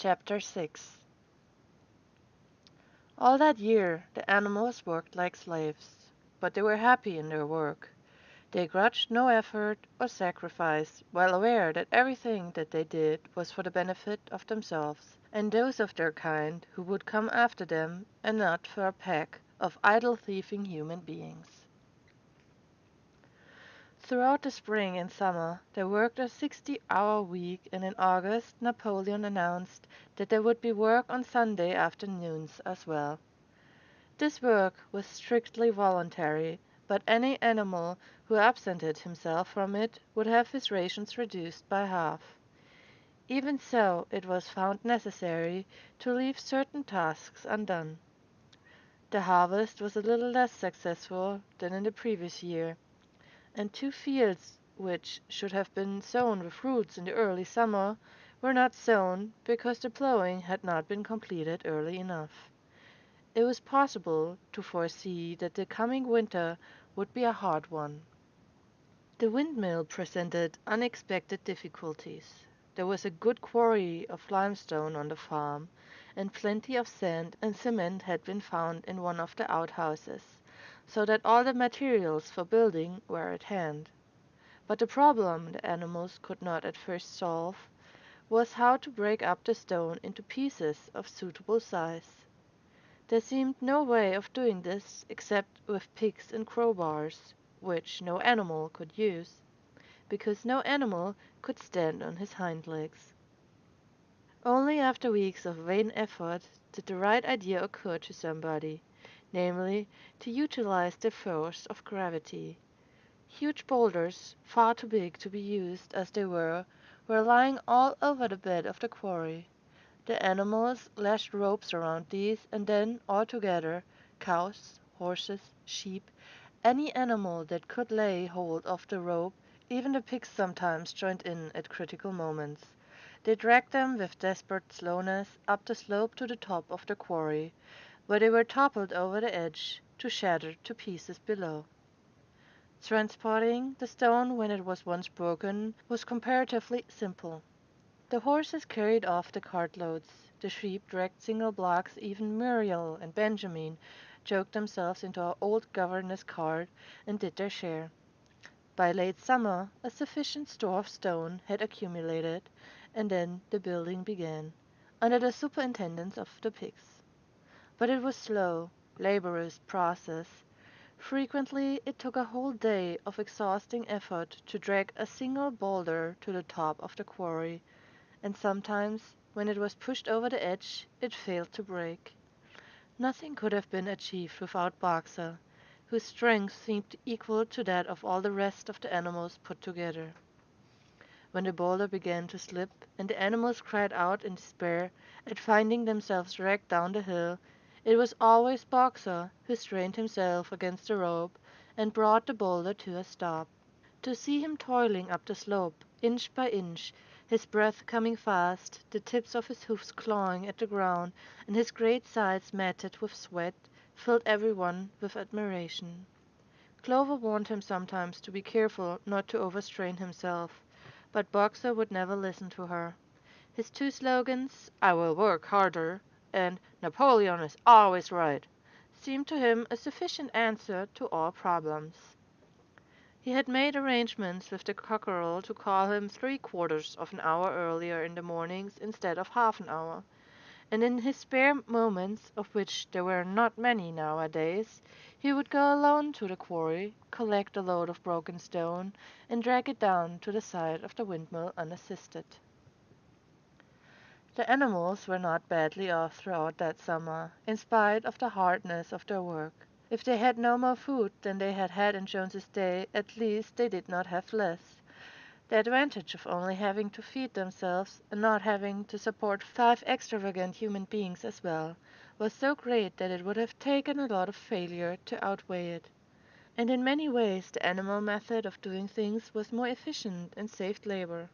Chapter 6. All that year the animals worked like slaves, but they were happy in their work. They grudged no effort or sacrifice, well aware that everything that they did was for the benefit of themselves and those of their kind who would come after them, and not for a pack of idle thieving human beings. Throughout the spring and summer they worked a 60-hour week, and in August Napoleon announced that there would be work on Sunday afternoons as well. This work was strictly voluntary, but any animal who absented himself from it would have his rations reduced by half. Even so, it was found necessary to leave certain tasks undone. The harvest was a little less successful than in the previous year, and 2 fields which should have been sown with roots in the early summer were not sown because the plowing had not been completed early enough. It was possible to foresee that the coming winter would be a hard one. The windmill presented unexpected difficulties. There was a good quarry of limestone on the farm, and plenty of sand and cement had been found in one of the outhouses, so that all the materials for building were at hand. But the problem the animals could not at first solve was how to break up the stone into pieces of suitable size. There seemed no way of doing this except with picks and crowbars, which no animal could use, because no animal could stand on his hind legs. Only after weeks of vain effort did the right idea occur to somebody, namely, to utilize the force of gravity. Huge boulders, far too big to be used as they were lying all over the bed of the quarry. The animals lashed ropes around these, and then, all together, cows, horses, sheep, any animal that could lay hold of the rope, even the pigs sometimes joined in at critical moments. They dragged them with desperate slowness up the slope to the top of the quarry, where they were toppled over the edge, to shatter to pieces below. Transporting the stone when it was once broken was comparatively simple. The horses carried off the cartloads, the sheep dragged single blocks, even Muriel and Benjamin joked themselves into our old governess cart and did their share. By late summer a sufficient store of stone had accumulated, and then the building began, under the superintendence of the pigs. But it was slow, laborious process. Frequently it took a whole day of exhausting effort to drag a single boulder to the top of the quarry, and sometimes, when it was pushed over the edge, it failed to break. Nothing could have been achieved without Boxer, whose strength seemed equal to that of all the rest of the animals put together. When the boulder began to slip, and the animals cried out in despair at finding themselves dragged down the hill, it was always Boxer who strained himself against the rope and brought the boulder to a stop. To see him toiling up the slope, inch by inch, his breath coming fast, the tips of his hoofs clawing at the ground, and his great sides matted with sweat, filled everyone with admiration. Clover warned him sometimes to be careful not to overstrain himself, but Boxer would never listen to her. His two slogans, "I will work harder," and "Napoleon is always right," seemed to him a sufficient answer to all problems. He had made arrangements with the cockerel to call him 3/4 of an hour earlier in the mornings instead of half an hour, and in his spare moments, of which there were not many nowadays, he would go alone to the quarry, collect a load of broken stone, and drag it down to the side of the windmill unassisted. The animals were not badly off throughout that summer, in spite of the hardness of their work. If they had no more food than they had had in Jones's day, at least they did not have less. The advantage of only having to feed themselves, and not having to support 5 extravagant human beings as well, was so great that it would have taken a lot of failure to outweigh it. And in many ways the animal method of doing things was more efficient and saved labor.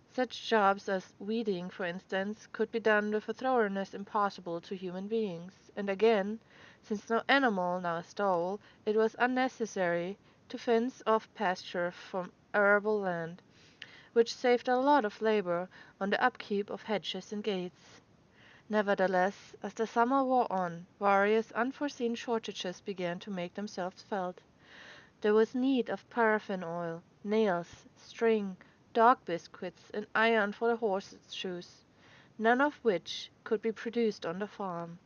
Such jobs as weeding, for instance, could be done with a thoroughness impossible to human beings, and again, since no animal now stole, it was unnecessary to fence off pasture from arable land, which saved a lot of labor on the upkeep of hedges and gates. Nevertheless, as the summer wore on, various unforeseen shortages began to make themselves felt. There was need of paraffin oil, nails, string, dog biscuits, and iron for the horses' shoes, none of which could be produced on the farm.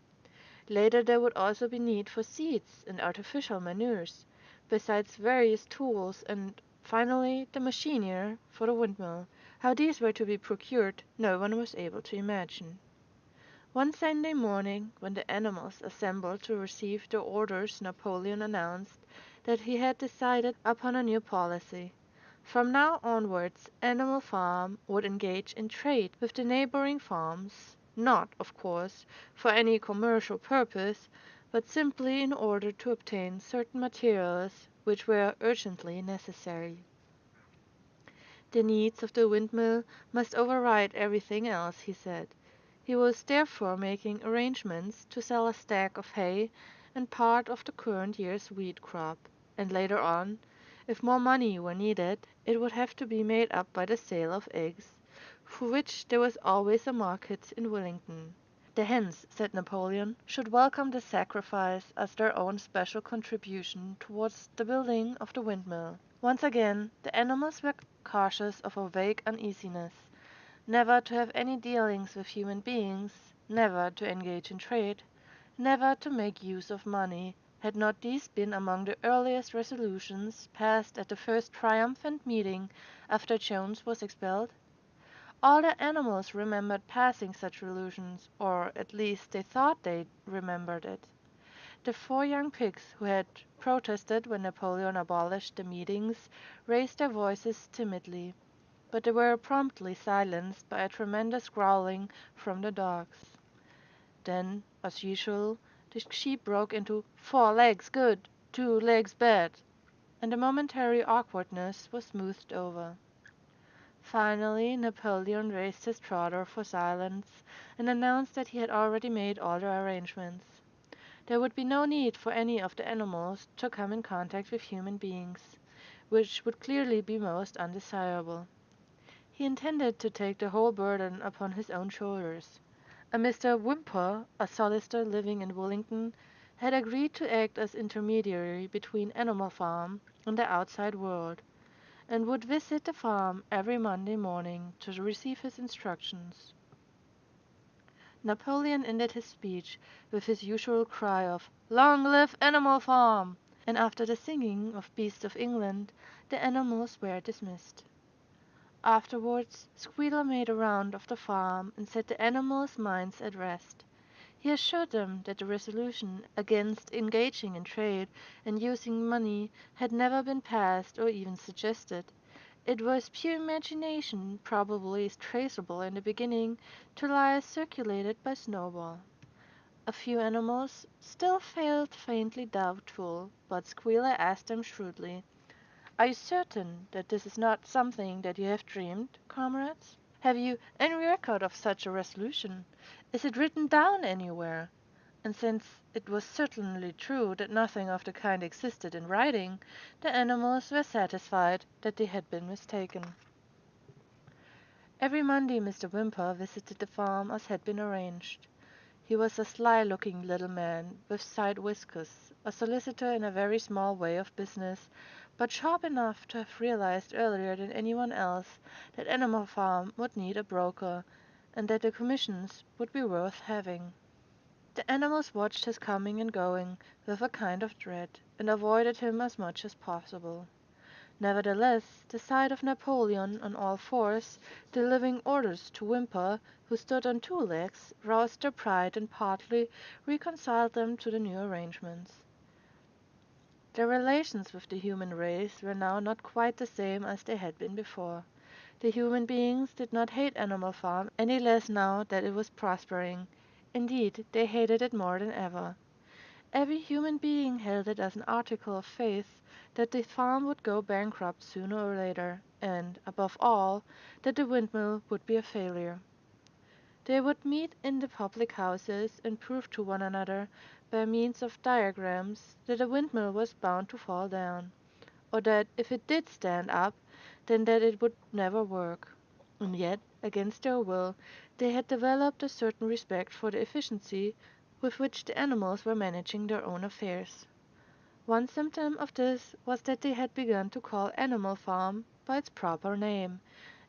Later there would also be need for seeds and artificial manures, besides various tools, and finally the machinery for the windmill. How these were to be procured no one was able to imagine. One Sunday morning, when the animals assembled to receive their orders, Napoleon announced that he had decided upon a new policy. From now onwards Animal Farm would engage in trade with the neighboring farms, not, of course, for any commercial purpose, but simply in order to obtain certain materials which were urgently necessary. The needs of the windmill must override everything else, he said. He was therefore making arrangements to sell a stack of hay and part of the current year's wheat crop, and later on, if more money were needed, it would have to be made up by the sale of eggs, for which there was always a market in Wellington. The hens, said Napoleon, should welcome the sacrifice as their own special contribution towards the building of the windmill. Once again the animals were cautious of a vague uneasiness, never to have any dealings with human beings, never to engage in trade, never to make use of money. Had not these been among the earliest resolutions passed at the first triumphant meeting after Jones was expelled? All the animals remembered passing such resolutions, or at least they thought they remembered it. The four young pigs who had protested when Napoleon abolished the meetings raised their voices timidly, but they were promptly silenced by a tremendous growling from the dogs. Then, as usual, the sheep broke into "4 legs good, 2 legs bad," and the momentary awkwardness was smoothed over. Finally Napoleon raised his trotter for silence, and announced that he had already made all the arrangements. There would be no need for any of the animals to come in contact with human beings, which would clearly be most undesirable. He intended to take the whole burden upon his own shoulders. A Mr. Whymper, a solicitor living in Wellington, had agreed to act as intermediary between Animal Farm and the outside world, and would visit the farm every Monday morning to receive his instructions. Napoleon ended his speech with his usual cry of "Long live Animal Farm!" and after the singing of Beasts of England the animals were dismissed. Afterwards Squealer made a round of the farm and set the animals' minds at rest. He assured them that the resolution against engaging in trade and using money had never been passed or even suggested. It was pure imagination, probably traceable in the beginning to lies circulated by Snowball. A few animals still felt faintly doubtful, but Squealer asked them shrewdly, "Are you certain that this is not something that you have dreamed, comrades? Have you any record of such a resolution? Is it written down anywhere?" And since it was certainly true that nothing of the kind existed in writing, the animals were satisfied that they had been mistaken. Every Monday Mr. Whymper visited the farm as had been arranged. He was a sly-looking little man, with side whiskers, a solicitor in a very small way of business, but sharp enough to have realized earlier than anyone else that Animal Farm would need a broker, and that the commissions would be worth having. The animals watched his coming and going with a kind of dread, and avoided him as much as possible. Nevertheless, the sight of Napoleon on all fours, delivering orders to Whymper, who stood on 2 legs, roused their pride and partly reconciled them to the new arrangements. Their relations with the human race were now not quite the same as they had been before. The human beings did not hate Animal Farm any less now that it was prospering. Indeed, they hated it more than ever. Every human being held it as an article of faith that the farm would go bankrupt sooner or later, and, above all, that the windmill would be a failure. They would meet in the public houses and prove to one another, by means of diagrams, that the windmill was bound to fall down, or that if it did stand up, than that it would never work. And yet, against their will, they had developed a certain respect for the efficiency with which the animals were managing their own affairs. One symptom of this was that they had begun to call Animal Farm by its proper name,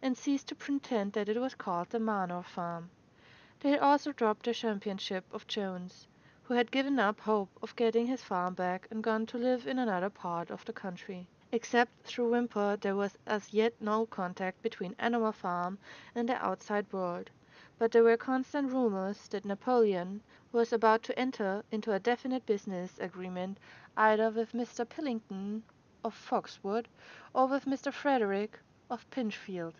and ceased to pretend that it was called the Manor Farm. They had also dropped their championship of Jones, who had given up hope of getting his farm back and gone to live in another part of the country. Except through Whymper there was as yet no contact between Animal Farm and the outside world, but there were constant rumors that Napoleon was about to enter into a definite business agreement either with Mr. Pillington of Foxwood or with Mr. Frederick of Pinchfield,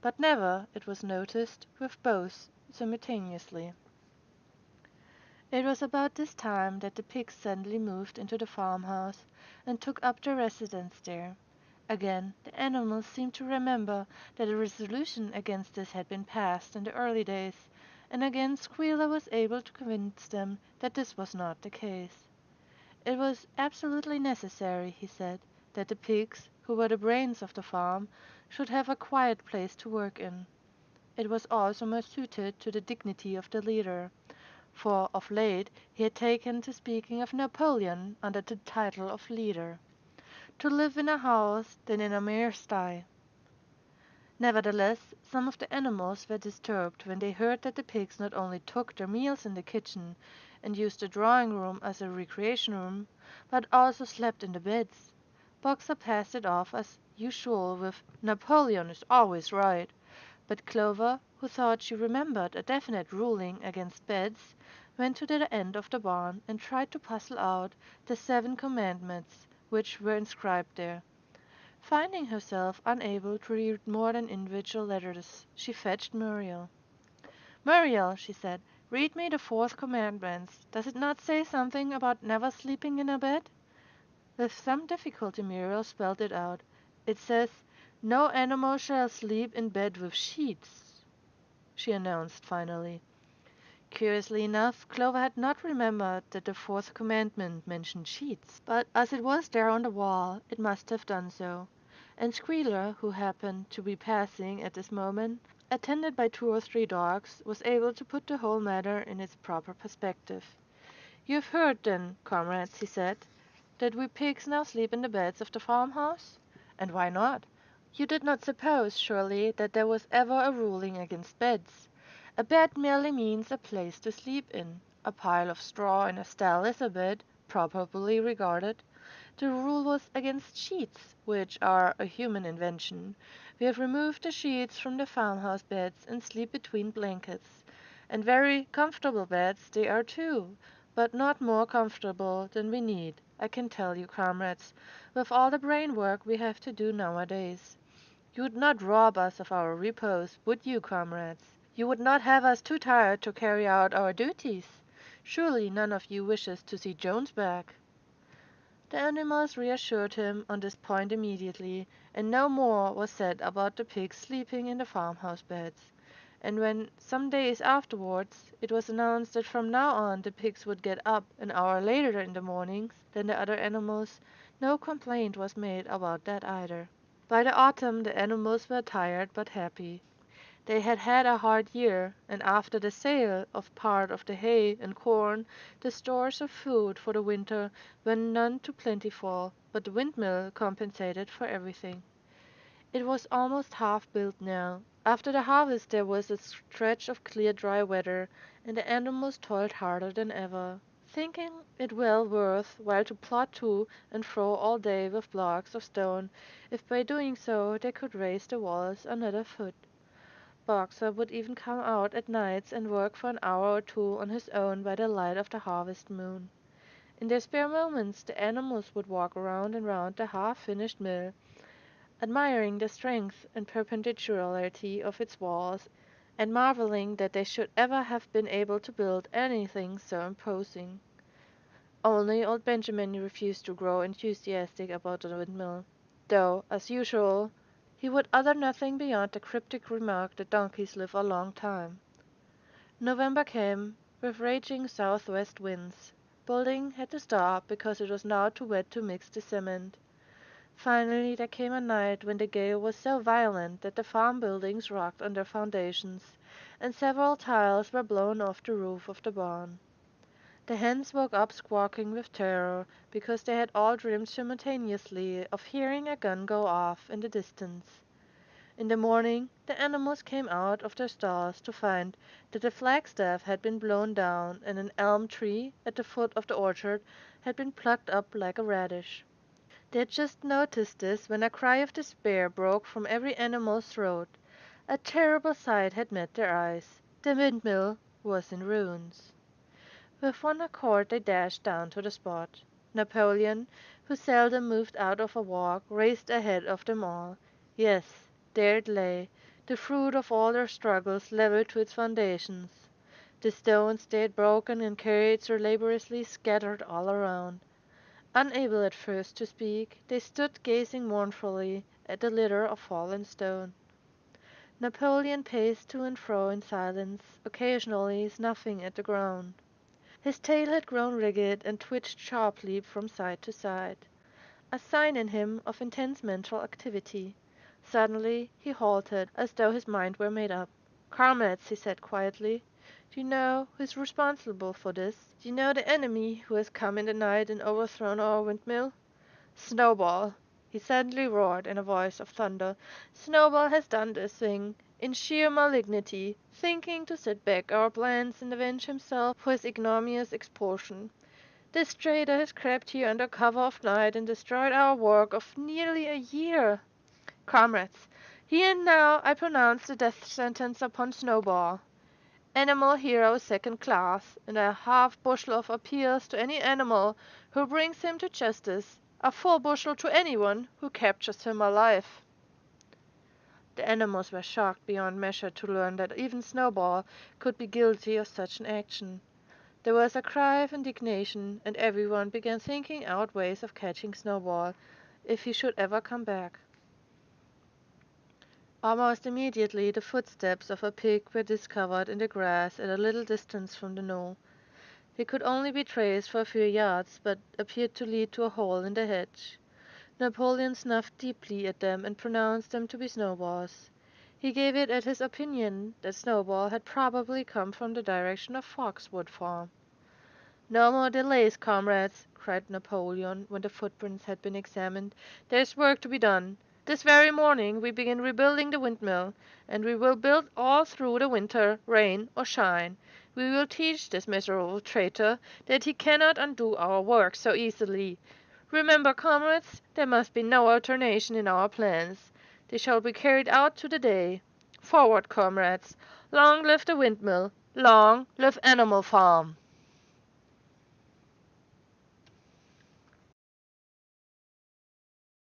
but never, it was noticed, with both simultaneously. It was about this time that the pigs suddenly moved into the farmhouse and took up their residence there. Again the animals seemed to remember that a resolution against this had been passed in the early days, and again Squealer was able to convince them that this was not the case. It was absolutely necessary, he said, that the pigs, who were the brains of the farm, should have a quiet place to work in. It was also more suited to the dignity of the leader, for of late he had taken to speaking of Napoleon under the title of leader, to live in a house than in a mere sty. Nevertheless, some of the animals were disturbed when they heard that the pigs not only took their meals in the kitchen and used the drawing-room as a recreation room, but also slept in the beds. Boxer passed it off as usual with "Napoleon is always right," but Clover, who thought she remembered a definite ruling against beds, went to the end of the barn and tried to puzzle out the 7 commandments which were inscribed there. Finding herself unable to read more than individual letters, she fetched Muriel. "Muriel," she said, "read me the 4th commandment. Does it not say something about never sleeping in a bed?" With some difficulty Muriel spelled it out. "It says, 'No animal shall sleep in bed with sheets,'" she announced finally. Curiously enough, Clover had not remembered that the 4th commandment mentioned sheets, but as it was there on the wall, it must have done so, and Squealer, who happened to be passing at this moment, attended by 2 or 3 dogs, was able to put the whole matter in its proper perspective. "You have heard, then, comrades," he said, "that we pigs now sleep in the beds of the farmhouse? And why not? You did not suppose, surely, that there was ever a ruling against beds. A bed merely means a place to sleep in. A pile of straw in a stall is a bed, properly regarded. The rule was against sheets, which are a human invention. We have removed the sheets from the farmhouse beds and sleep between blankets. And very comfortable beds they are too, but not more comfortable than we need, I can tell you, comrades, with all the brain work we have to do nowadays. You would not rob us of our repose, would you, comrades? You would not have us too tired to carry out our duties? Surely none of you wishes to see Jones back?" The animals reassured him on this point immediately, and no more was said about the pigs sleeping in the farmhouse beds. And when, some days afterwards, it was announced that from now on the pigs would get up an hour later in the mornings than the other animals, no complaint was made about that either. By the autumn the animals were tired but happy. They had had a hard year, and after the sale of part of the hay and corn the stores of food for the winter were none too plentiful, but the windmill compensated for everything. It was almost half built now. After the harvest there was a stretch of clear dry weather, and the animals toiled harder than ever, thinking it well worth while to plod to and fro all day with blocks of stone, if by doing so they could raise the walls another foot. Boxer would even come out at nights and work for an hour or two on his own by the light of the harvest moon. In their spare moments the animals would walk round and round the half-finished mill, admiring the strength and perpendicularity of its walls, and marveling that they should ever have been able to build anything so imposing. Only old Benjamin refused to grow enthusiastic about the windmill, though, as usual, he would utter nothing beyond the cryptic remark that donkeys live a long time. November came, with raging southwest winds. Building had to stop because it was now too wet to mix the cement. Finally there came a night when the gale was so violent that the farm buildings rocked on their foundations, and several tiles were blown off the roof of the barn. The hens woke up squawking with terror, because they had all dreamed simultaneously of hearing a gun go off in the distance. In the morning the animals came out of their stalls to find that the flagstaff had been blown down and an elm tree at the foot of the orchard had been plucked up like a radish. They had just noticed this when a cry of despair broke from every animal's throat. A terrible sight had met their eyes. The windmill was in ruins. With one accord they dashed down to the spot. Napoleon, who seldom moved out of a walk, raced ahead of them all. Yes, there it lay, the fruit of all their struggles levelled to its foundations. The stones they had broken and carried so laboriously scattered all around. Unable at first to speak, they stood gazing mournfully at the litter of fallen stone. Napoleon paced to and fro in silence, occasionally snuffing at the ground. His tail had grown rigid and twitched sharply from side to side, a sign in him of intense mental activity. Suddenly he halted, as though his mind were made up. "Comrades," he said quietly, "do you know who is responsible for this? Do you know the enemy who has come in the night and overthrown our windmill? Snowball!" he suddenly roared in a voice of thunder. "Snowball has done this thing in sheer malignity, thinking to set back our plans and avenge himself for his ignominious expulsion. This traitor has crept here under cover of night and destroyed our work of nearly a year. Comrades, here and now I pronounce the death sentence upon Snowball. Animal hero second class, and a half bushel of appeals to any animal who brings him to justice, a full bushel to anyone who captures him alive." The animals were shocked beyond measure to learn that even Snowball could be guilty of such an action. There was a cry of indignation, and everyone began thinking out ways of catching Snowball, if he should ever come back. Almost immediately the footsteps of a pig were discovered in the grass at a little distance from the knoll. They could only be traced for a few yards, but appeared to lead to a hole in the hedge. Napoleon snuffed deeply at them and pronounced them to be Snowball's. He gave it as his opinion that Snowball had probably come from the direction of Foxwood Farm. "No more delays, comrades!" cried Napoleon, when the footprints had been examined. "There is work to be done. This very morning we begin rebuilding the windmill, and we will build all through the winter, rain or shine. We will teach this miserable traitor that he cannot undo our work so easily. Remember, comrades, there must be no alternation in our plans. They shall be carried out to the day. Forward, comrades! Long live the windmill! Long live Animal Farm!"